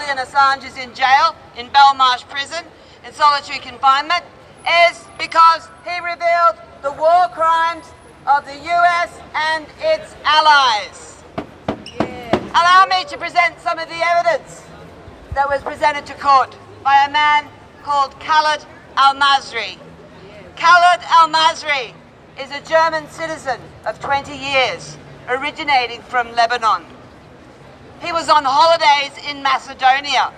Julian Assange is in jail in Belmarsh prison in solitary confinement is because he revealed the war crimes of the US and its allies. Allow me to present some of the evidence that was presented to court by a man called Khaled al-Masri. Khaled al-Masri is a German citizen of 20 years, originating from Lebanon. He was on holidays in Macedonia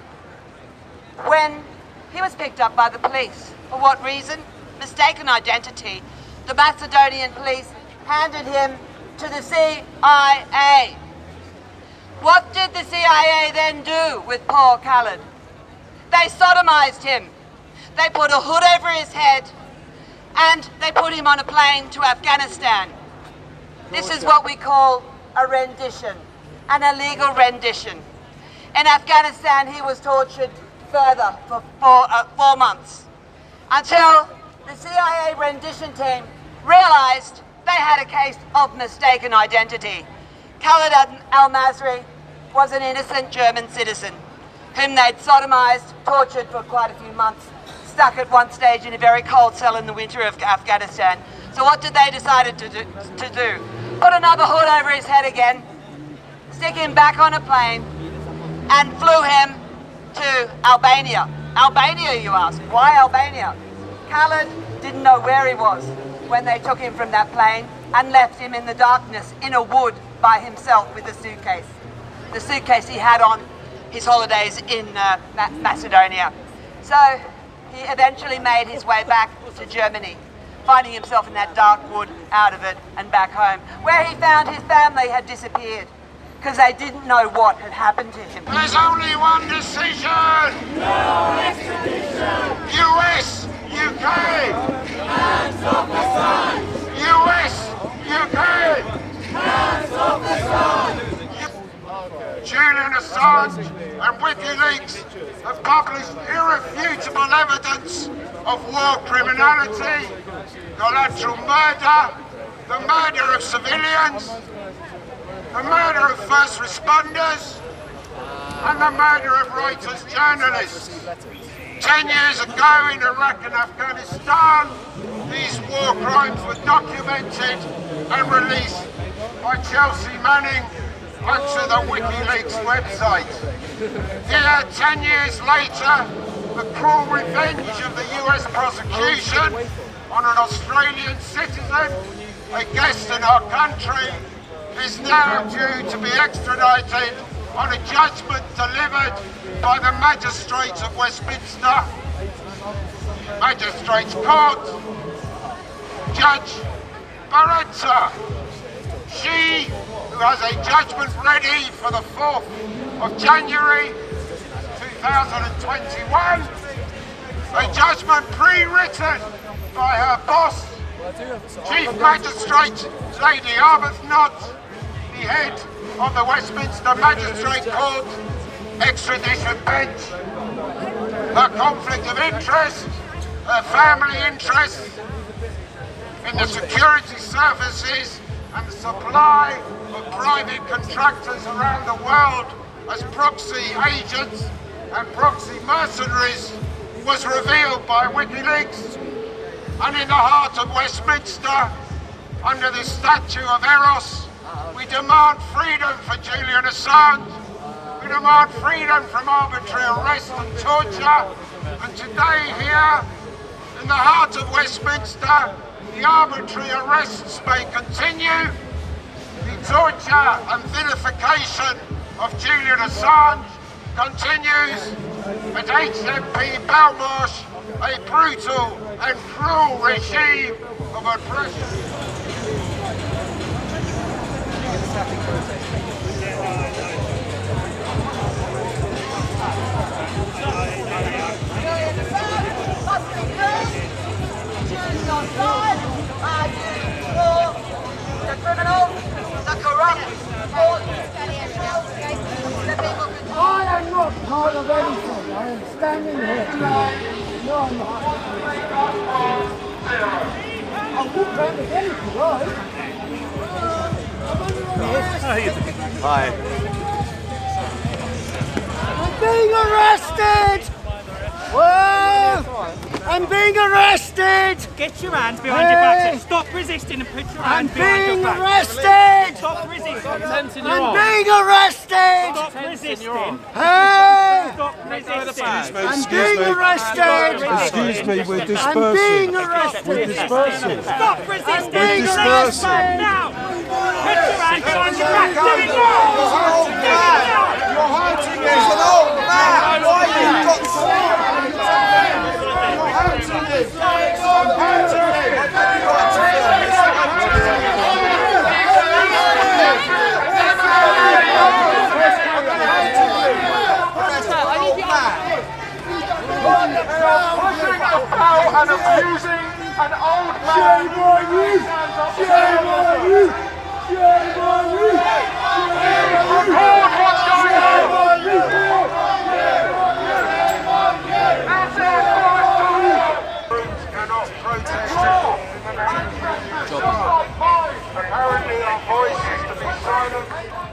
when he was picked up by the police. For what reason? Mistaken identity. The Macedonian police handed him to the CIA. What did the CIA then do with poor Khaled? They sodomized him. They put a hood over his head and they put him on a plane to Afghanistan. This is what we call a rendition, an illegal rendition. In Afghanistan, he was tortured further for 4 months until the CIA rendition team realized they had a case of mistaken identity. Khaled al-Masri was an innocent German citizen whom they'd sodomized, tortured for quite a few months, stuck at one stage in a very cold cell in the winter of Afghanistan. So what did they decide to do? Put another hood over his head again, stick him back on a plane, and flew him to Albania. Albania, you ask? Why Albania? Khaled didn't know where he was when they took him from that plane and left him in the darkness in a wood by himself with a suitcase. The suitcase he had on his holidays in Macedonia. So he eventually made his way back to Germany, finding himself in that dark wood, out of it and back home, where he found his family had disappeared because they didn't know what had happened to him. There's only one decision! No extradition! US, UK! Hands off Assange! US, UK! Hands off Assange! Julian Assange and WikiLeaks have published irrefutable evidence of war criminality, collateral murder, the murder of civilians, the murder of first responders, and the murder of writers, journalists. 10 years ago in Iraq and Afghanistan, these war crimes were documented and released by Chelsea Manning onto the WikiLeaks website. Here, 10 years later, the cruel revenge of the US prosecution on an Australian citizen, a guest in our country, is now due to be extradited on a judgment delivered by the magistrates of Westminster Magistrates Court. Judge Barretta, she who has a judgment ready for the 4th of January 2021, a judgment pre-written by her boss, Chief Magistrate Lady Arbuthnot, the head of the Westminster Magistrate Court extradition bench. Her conflict of interest, her family interest in the security services and the supply of private contractors around the world as proxy agents and proxy mercenaries was revealed by WikiLeaks. And in the heart of Westminster, under the statue of Eros, we demand freedom for Julian Assange. We demand freedom from arbitrary arrest and torture. And today here, in the heart of Westminster, the arbitrary arrests may continue. The torture and vilification of Julian Assange continues at HMP Belmarsh, a brutal and cruel regime of oppression. The criminal, the corrupt, I am not part of anything. I am standing here. No, I'm not. I'll walk around again if you like. Hi. I'm being arrested! Whoa! I'm being arrested! Get your hands behind your back. Stop resisting and put your hands behind your back. I'm being arrested! Stop resisting. I'm being arrested! Stop resisting. Hey! Stop resisting. I'm being arrested! Excuse me, we're I'm dispersing. being arrested! We're dispersing. Stop resisting. being Release arrested. back now. Put your hands behind your back. Do it now. Do it now. You're hurting me. He's an old man. Why have you got to and abusing an old man. Shame on you! Shame on you! Shame on you! Record what's going on. Cannot protest it. Apparently our voice is to be silent.